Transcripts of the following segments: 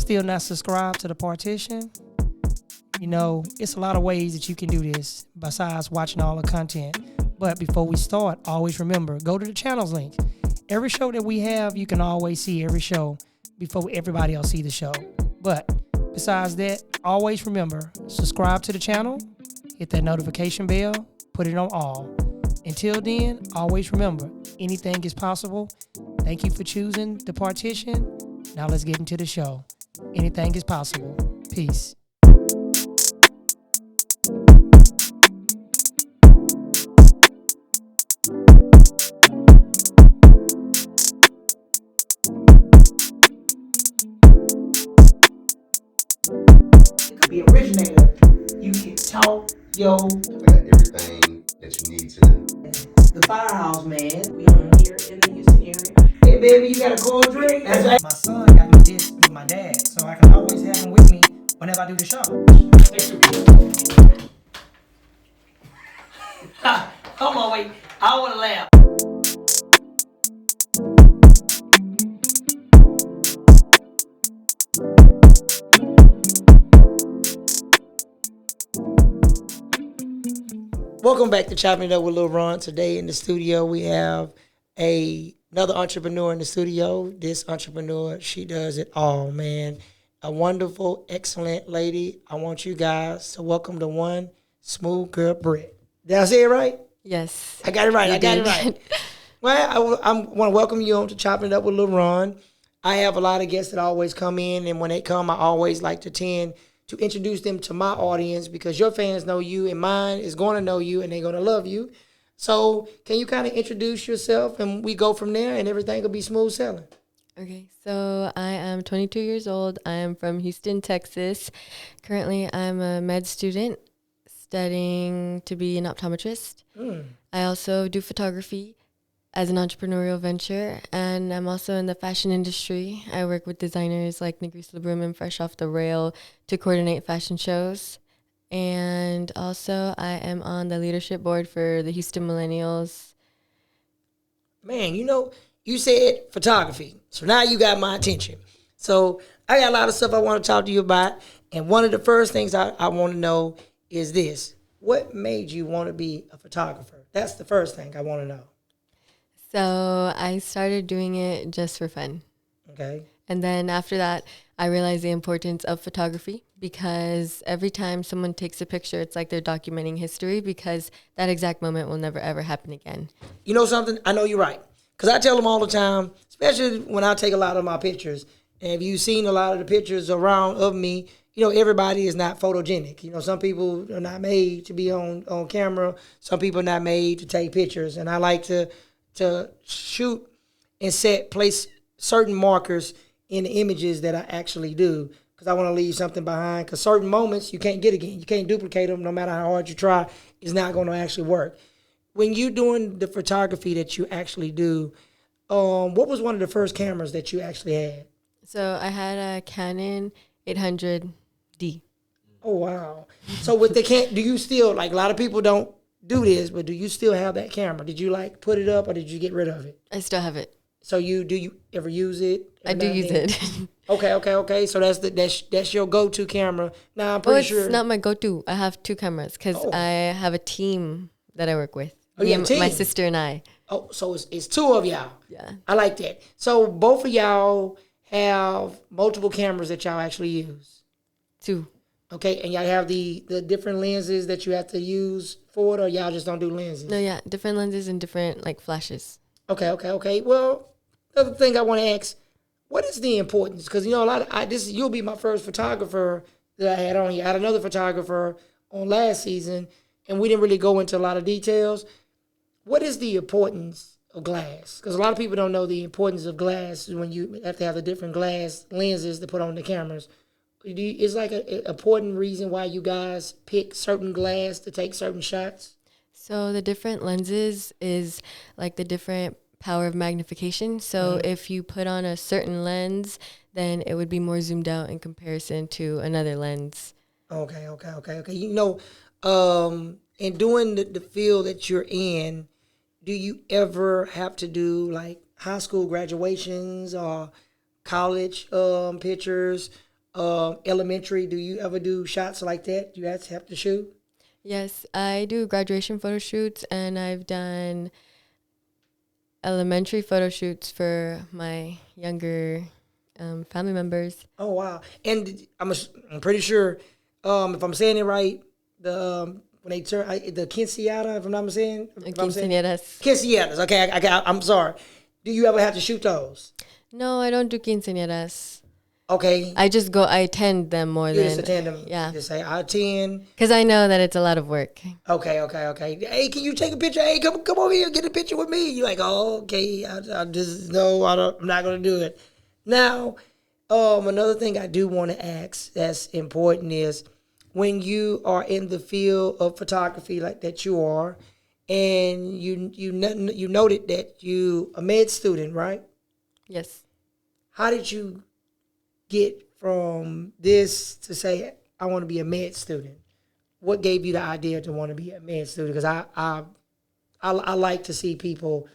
still not subscribed to the partition, you know, it's a lot of ways that you can do this besides watching all the content. But before we start, always remember, go to the channels link. Every show that we have, you can always see every show before everybody else see the show. But besides that, always remember, subscribe to the channel, hit that notification bell, put it on all. Until then, always remember, anything is possible. Thank you for choosing the partition. Now let's get into the show. Anything is possible. Peace. Be originator. You can talk, yo. I got everything that you need to. The firehouse, man. We on here in the Houston area. Hey, baby, you got a cold drink? That's right. My son got me this with my dad, so I can always have him with me whenever I do the show. Come on, wait. I want to laugh. Welcome back to Chopping It Up with Lil Ron. Today in the studio we have another entrepreneur in the studio. This entrepreneur, she does it all, man. A wonderful, excellent lady. I want you guys to welcome the one smooth girl, Britt. Did I say it right? Yes. I got it right. Well, I want to welcome you on to Chopping It Up with Lil Ron. I have a lot of guests that always come in, and when they come, I always like to tend to introduce them to my audience because your fans know you and mine is going to know you and they're going to love you. So can you kind of introduce yourself and we go from there and everything will be smooth sailing? Okay, so I am 22 years old. I am from Houston, Texas. Currently, I'm a med student studying to be an optometrist. I also do photography as an entrepreneurial venture, and I'm also in the fashion industry. I work with designers like Negris LeBroom and Fresh Off the Rail to coordinate fashion shows. And also, I am on the leadership board for the Houston Millennials. Man, you know, you said photography, so now you got my attention. So I got a lot of stuff I want to talk to you about, and one of the first things I want to know is this. What made you want to be a photographer? That's the first thing I want to know. So I started doing it just for fun. Okay. And then after that, I realized the importance of photography because every time someone takes a picture, it's like they're documenting history because that exact moment will never, ever happen again. You know something? I know you're right. Because I tell them all the time, especially when I take a lot of my pictures, and if you've seen a lot of the pictures around of me, you know, everybody is not photogenic. You know, some people are not made to be on camera. Some people are not made to take pictures. And I like to shoot and place certain markers in the images that I actually do because I want to leave something behind because certain moments you can't get again. You can't duplicate them no matter how hard you try. It's not going to actually work. When you're doing the photography that you actually do, what was one of the first cameras that you actually had? So I had a Canon 800D. Oh, wow. So with the do you still, like a lot of people don't do this, but do you still have that camera? Did you like put it up or did you get rid of it? I still have it. So do you ever use it? I do use it. Okay. So that's your go-to camera. Now I'm pretty sure it's not my go-to. I have two cameras because I have a team that I work with. Oh, you have a team? My sister and I. Oh, so it's two of y'all. Yeah. I like that. So both of y'all have multiple cameras that y'all actually use. Two. Okay, and y'all have the different lenses that you have to use for it, or y'all just don't do lenses? No, yeah, different lenses and different like flashes. Okay. Well, the other thing I want to ask, what is the importance? Because you know you'll be my first photographer that I had on here. I had another photographer on last season, and we didn't really go into a lot of details. What is the importance of glass? Because a lot of people don't know the importance of glass when you have to have the different glass lenses to put on the cameras. Is like an important reason why you guys pick certain glass to take certain shots? So the different lenses is like the different power of magnification. So if you put on a certain lens, then it would be more zoomed out in comparison to another lens. Okay. You know, in doing the field that you're in, do you ever have to do like high school graduations or college pictures? elementary. Do you ever do shots like that? Do you have to shoot? Yes, I do graduation photo shoots, and I've done elementary photo shoots for my younger family members. Oh wow! And I'm pretty sure, if I'm saying it right, when they turn the quinceañera, if I'm not mistaken, Quinceañeras. quinceañeras. Okay, I'm sorry. Do you ever have to shoot those? No, I don't do quinceañeras. Okay, I attend them more you than. just attend them. Yeah. Just say I attend. Because I know that it's a lot of work. Okay. Hey, can you take a picture? Hey, come over here, get a picture with me. You're like, oh, okay. I just no, I'm not gonna do it. Now, another thing I do want to ask that's important is when you are in the field of photography like that you are, and you noted that you a med student, right? Yes. How did you get from this to say I want to be a med student? What gave you the idea to want to be a med student? Because I like to see people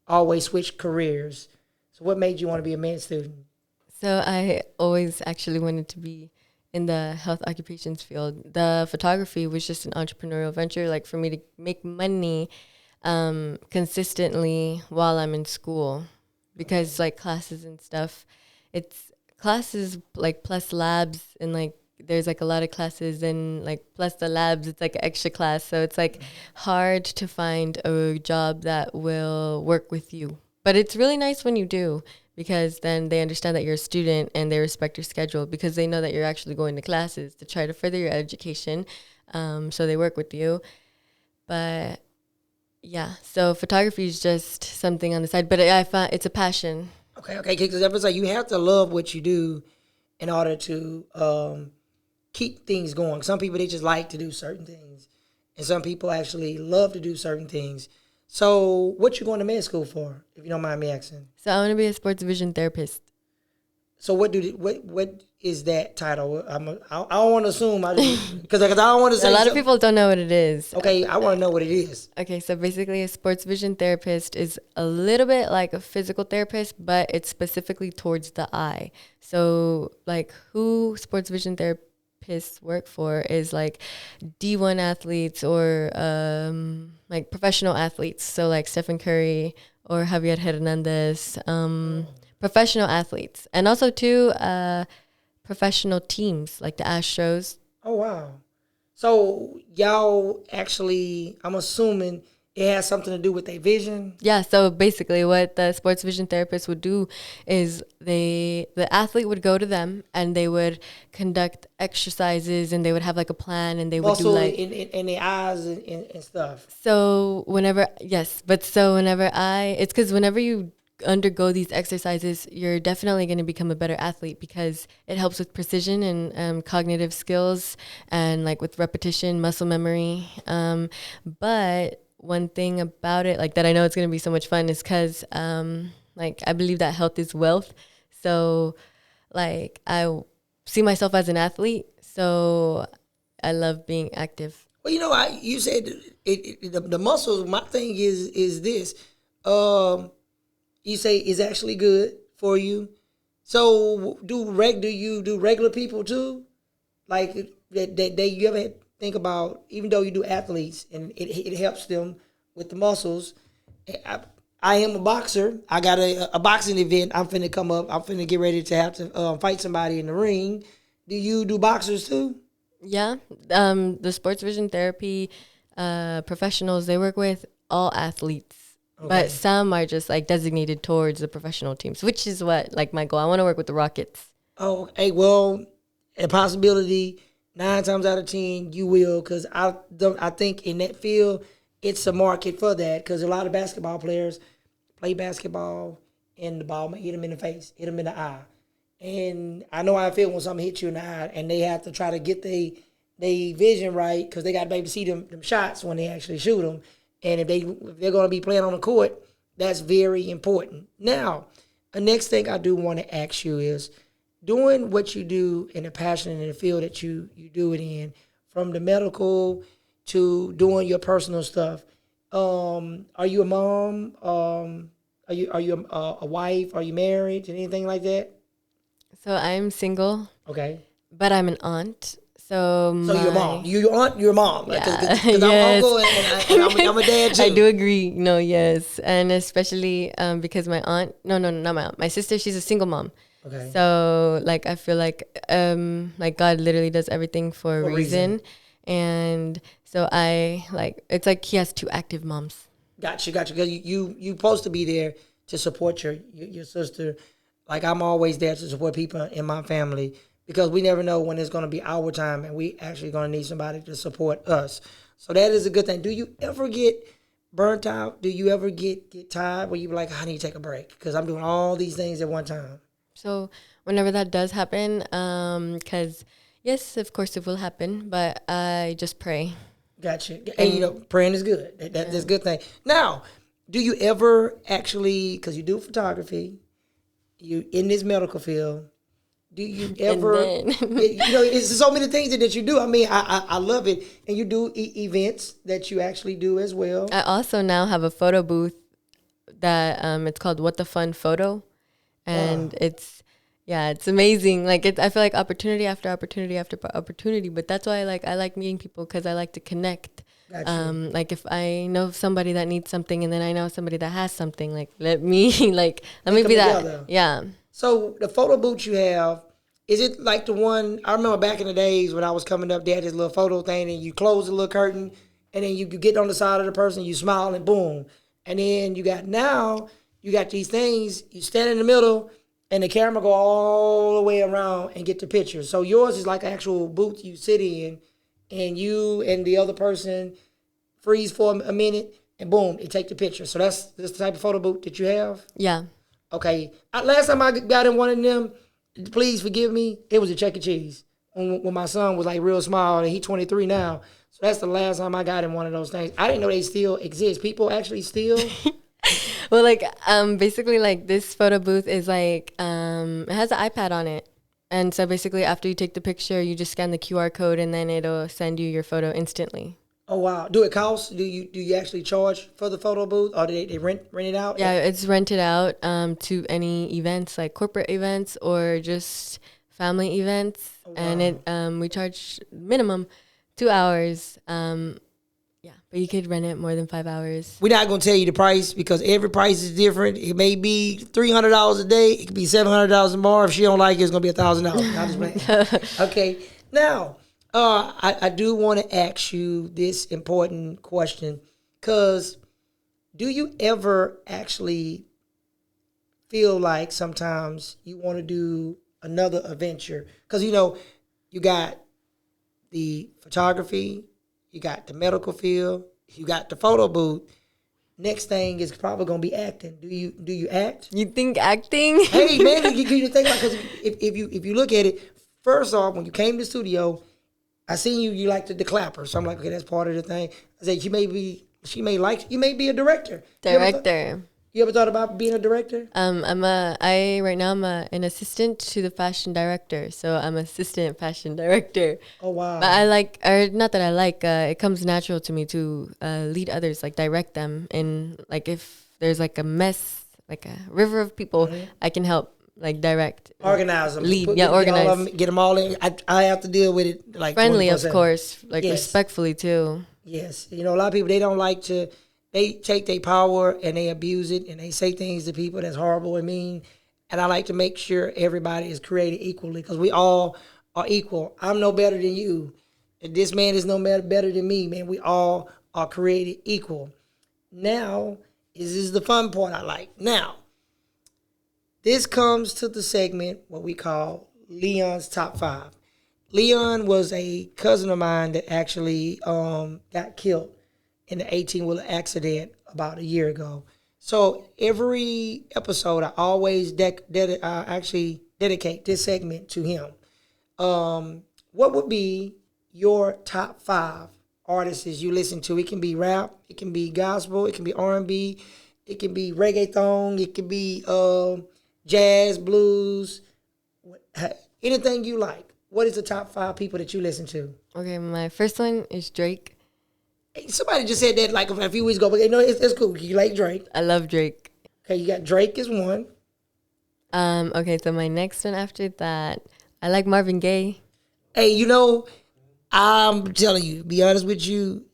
always switch careers. So what made you want to be a med student? So I always actually wanted to be in the health occupations field. The photography was just an entrepreneurial venture, like for me to make money consistently while I'm in school, because like classes and stuff, it's classes like plus labs, and like there's like a lot of classes, and like plus the labs, it's like an extra class. So it's like hard to find a job that will work with you. But it's really nice when you do, because then they understand that you're a student and they respect your schedule, because they know that you're actually going to classes to try to further your education. So they work with you. But yeah, so photography is just something on the side, but I find it's a passion. Okay. Because that was like you have to love what you do in order to keep things going. Some people, they just like to do certain things, and some people actually love to do certain things. So, what you going to med school for, if you don't mind me asking? So I want to be a sports vision therapist. So, what is that title? I don't want to assume, because I don't want to say A lot of something. people don't know what it is. Okay, I want to know what it is. Okay, so basically a sports vision therapist is a little bit like a physical therapist, but it's specifically towards the eye. So like who sports vision therapists work for is like D1 athletes, or like professional athletes. So like Stephen Curry or Javier Hernandez, professional athletes. And also too, professional teams like the Astros. Oh wow! So y'all actually, I'm assuming it has something to do with their vision. Yeah, so basically what the sports vision therapist would do is the athlete would go to them and they would conduct exercises, and they would have like a plan, and they would Also do like in the eyes and stuff. so whenever it's because whenever you undergo these exercises, you're definitely going to become a better athlete, because it helps with precision and cognitive skills, and like with repetition, muscle memory. But one thing about it, like that I know it's going to be so much fun, is because like I believe that health is wealth. So like I see myself as an athlete, so I love being active. Well, you said the muscles. My thing is this. You say is actually good for you. So do you do regular people too? Like that you ever think about, even though you do athletes and it helps them with the muscles. I am a boxer. I got a boxing event. I'm finna come up. I'm finna get ready to have to fight somebody in the ring. Do you do boxers too? Yeah, the sports vision therapy professionals, they work with all athletes. Okay. But some are just like designated towards the professional teams, which is what like my goal. I want to work with the Rockets. Oh, hey, well, a possibility 9 times out of 10 you will, because I think in that field it's a market for that, because a lot of basketball players play basketball and the ball may hit them in the face, hit them in the eye, and I know how I feel when something hits you in the eye and they have to try to get their vision right, because they got to be able to see them shots when they actually shoot them. And if they're going to be playing on the court, that's very important. Now, the next thing I do want to ask you is, doing what you do and the passion in the field that you do it in, from the medical to doing your personal stuff. Are you a mom? Are you a wife? Are you married? Anything like that? So I'm single, Okay. but I'm an aunt. So you're a mom. You're aunt. You're a mom. Like, Yeah. Cause I'm Yes. uncle and I'm a dad too. I do agree. No, yes. And especially because my aunt, no, not my aunt. My sister, she's a single mom. Okay. So like I feel like God literally does everything for a reason. reason. And so it's like he has two active moms. Gotcha. Because you supposed to be there to support your sister. Like I'm always there to support people in my family because we never know when it's going to be our time and we actually going to need somebody to support us. So that is a good thing. Do you ever get burnt out? Do you ever get tired where you be like, I need to take a break because I'm doing all these things at one time? So whenever that does happen, because yes, of course it will happen, but I just pray. Gotcha. And praying is good. That's a good thing. Now, do you ever actually, because you do photography, you in this medical field, do you ever, it's so many things that you do. I mean, I love it. And you do events that you actually do as well. I also now have a photo booth that it's called What the Fun Photo. And it's amazing. Like I feel like opportunity after opportunity after opportunity. But that's why I like meeting people because I like to connect. Gotcha. Like if I know somebody that needs something and then I know somebody that has something, like let me be that. Together. Yeah. So the photo booth you have, is it like the one, I remember back in the days when I was coming up, they had this little photo thing and you close the little curtain and then you get on the side of the person, you smile and boom. And then you got these things, you stand in the middle and the camera go all the way around and get the picture. So yours is like an actual booth you sit in and you and the other person freeze for a minute and boom, it take the picture. So that's the type of photo booth that you have? Yeah. Okay. Last time I got in one of them, please forgive me, it was a Chuck E. Cheese. When my son was like real small and he's 23 now. So that's the last time I got in one of those things. I didn't know they still exist. People actually still. Well, basically this photo booth is it has an iPad on it. And so basically after you take the picture, you just scan the QR code and then it'll send you your photo instantly. Oh wow! Do it cost? Do you actually charge for the photo booth, or do they rent it out? Yeah, it's rented out to any events like corporate events or just family events, and we charge minimum 2 hours. But you could rent it more than 5 hours. We're not gonna tell you the price because every price is different. It may be $300 a day. It could be $700 more. If she don't like it, it's gonna be $1,000. Okay, now. I do want to ask you this important question because do you ever actually feel like sometimes you want to do another adventure? Because, you got the photography, you got the medical field, you got the photo booth. Next thing is probably going to be acting. Do you act? You think acting? Hey, man, you think about because if you look at it, first off, when you came to the studio, I seen you like the clapper, so I'm like, okay, that's part of the thing. I said, you may be a director. You ever thought about being a director? Right now I'm an assistant to the fashion director, so I'm assistant fashion director. Oh wow! But not that I like. It comes natural to me to lead others, like direct them, and like if there's like a mess, like a river of people, I can help. Like direct, organize them, lead, organize, get them all in. I have to deal with it like friendly, 24/7. Of course, respectfully too. Yes, a lot of people they don't like to. They take their power and they abuse it and they say things to people that's horrible and mean. And I like to make sure everybody is created equally because we all are equal. I'm no better than you. And this man is no better than me, man. We all are created equal. Now, this is the fun part I like. Now. This comes to the segment what we call Leon's Top 5. Leon was a cousin of mine that actually got killed in the 18-wheeler accident about a year ago. So every episode, I always actually dedicate this segment to him. What would be your top 5 artists you listen to? It can be rap, it can be gospel, it can be R&B, it can be reggaeton, it can be jazz, blues, anything you like. What is the top 5 people that you listen to? Okay, my first one is Drake. Hey, somebody just said that like a few weeks ago, but it's cool. You like Drake. I love Drake. Okay, you got Drake is one. Okay, so my next one after that, I like Marvin Gaye. Hey, you know, I'm telling you, be honest with you,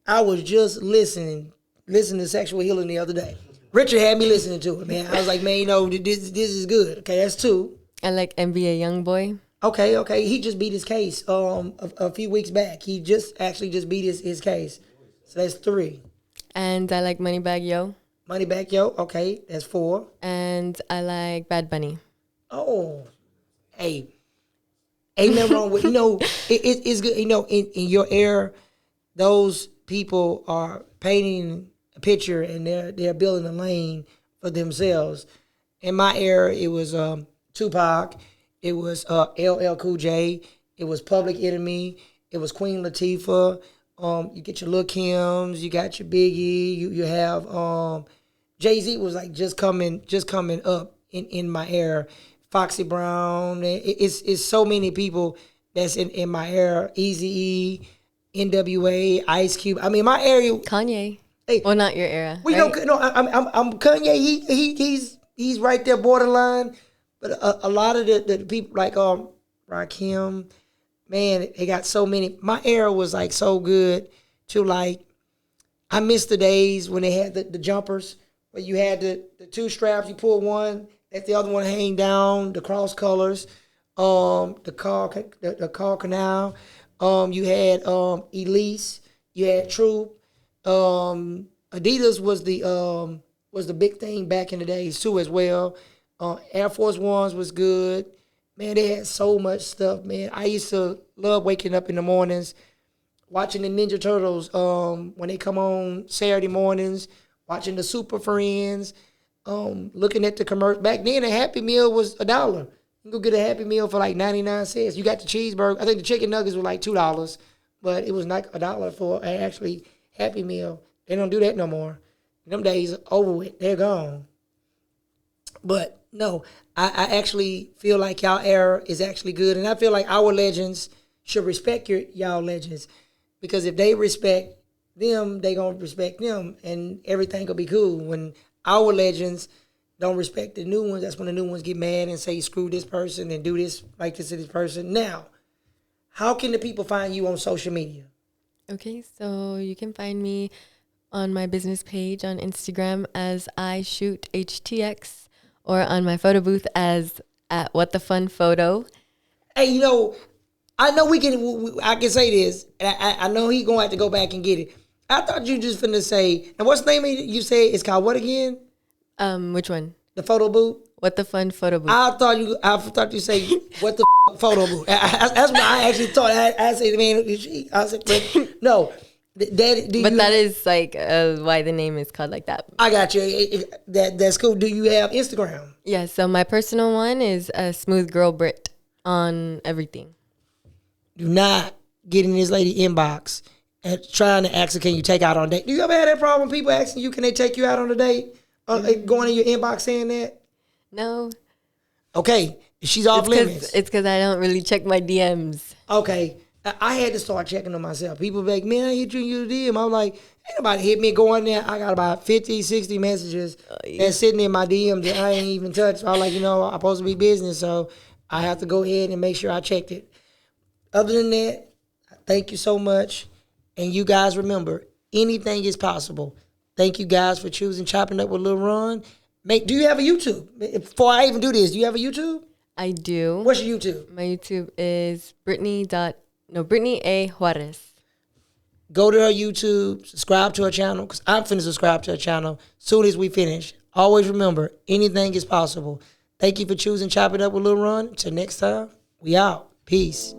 I was just listening to Sexual Healing the other day. Richard had me listening to it, man. I was like, man, you know, this is good. Okay, that's two. I like NBA Youngboy. Okay. He just beat his case a few weeks back. He just actually just beat his case. So that's three. And I like Moneybagg Yo. Moneybagg Yo, okay, that's four. And I like Bad Bunny. Oh, hey, ain't nothing wrong with, it's good. You know, in your era, those people are painting a picture and they're building a lane for themselves. In my era, it was Tupac, it was LL Cool J, it was Public Enemy, it was Queen Latifah. You get your Lil Kims, you got your Biggie, you have Jay-Z was like just coming up in my era. Foxy Brown, it's so many people that's in my era. Eazy-E, NWA, Ice Cube. I mean, my area. Kanye. Hey, well, not your era. Well, right? you know, I'm Kanye. He's right there borderline. But a lot of the people like Rakim, man, they got so many. My era was like so good to like. I miss the days when they had the jumpers where you had the two straps. You pull one, let the other one hang down. The cross colors, the car canal. You had Elise. You had Troop. Adidas was the big thing back in the days too as well. Air Force Ones was good. Man, they had so much stuff, man. I used to love waking up in the mornings, watching the Ninja Turtles when they come on Saturday mornings, watching the Super Friends, looking at the commercial. Back then, a Happy Meal was $1. You can go get a Happy Meal for like 99 cents. You got the cheeseburger. I think the chicken nuggets were like $2, but it was like $1 for an actually Happy Meal. They don't do that no more. Them days are over with. They're gone. But no, I actually feel like y'all era is actually good. And I feel like our legends should respect y'all legends. Because if they respect them, they going to respect them. And everything will be cool. When our legends don't respect the new ones, that's when the new ones get mad and say, screw this person and do this like this to this person. Now, how can the people find you on social media? Okay, so you can find me on my business page on Instagram as I shoot HTX, or on my photo booth as at What the Fun Photo. Hey, you know, I know I can say this, and I know he's going to have to go back and get it. I thought you just finna say, and what's the name you say it's called what again? Which one? The photo booth? What the Fun Photo Booth. I thought you say, what the photo booth? That's what I actually thought. I said, man, I said, but no. That is like why the name is called like that. I got you. That's cool. Do you have Instagram? Yeah, so my personal one is Smooth Girl Britt on everything. Do not get in this lady inbox and trying to ask her, can you take out on a date? Do you ever have that problem? People asking you, can they take you out on a date? Going in your inbox saying that? No. Okay, she's off limits. It's because I don't really check my DMs. Okay. I had to start checking them myself. People be like, man, I hit you in your DM. I'm like, ain't nobody hit me. Go in there. I got about 50, 60 messages that's sitting in my DM that I ain't even touched. So I'm like, I'm supposed to be business, so I have to go ahead and make sure I checked it. Other than that, thank you so much. And you guys remember, anything is possible. Thank you guys for choosing Chopping Up with Lil Ron. Do you have a YouTube? Before I even do this, do you have a YouTube? I do. What's your YouTube? My YouTube is Brittany A. Juarez. Go to her YouTube, subscribe to her channel, because I'm finna subscribe to her channel soon as we finish. Always remember, anything is possible. Thank you for choosing Chop It Up with Lil Ron. Until next time, we out. Peace.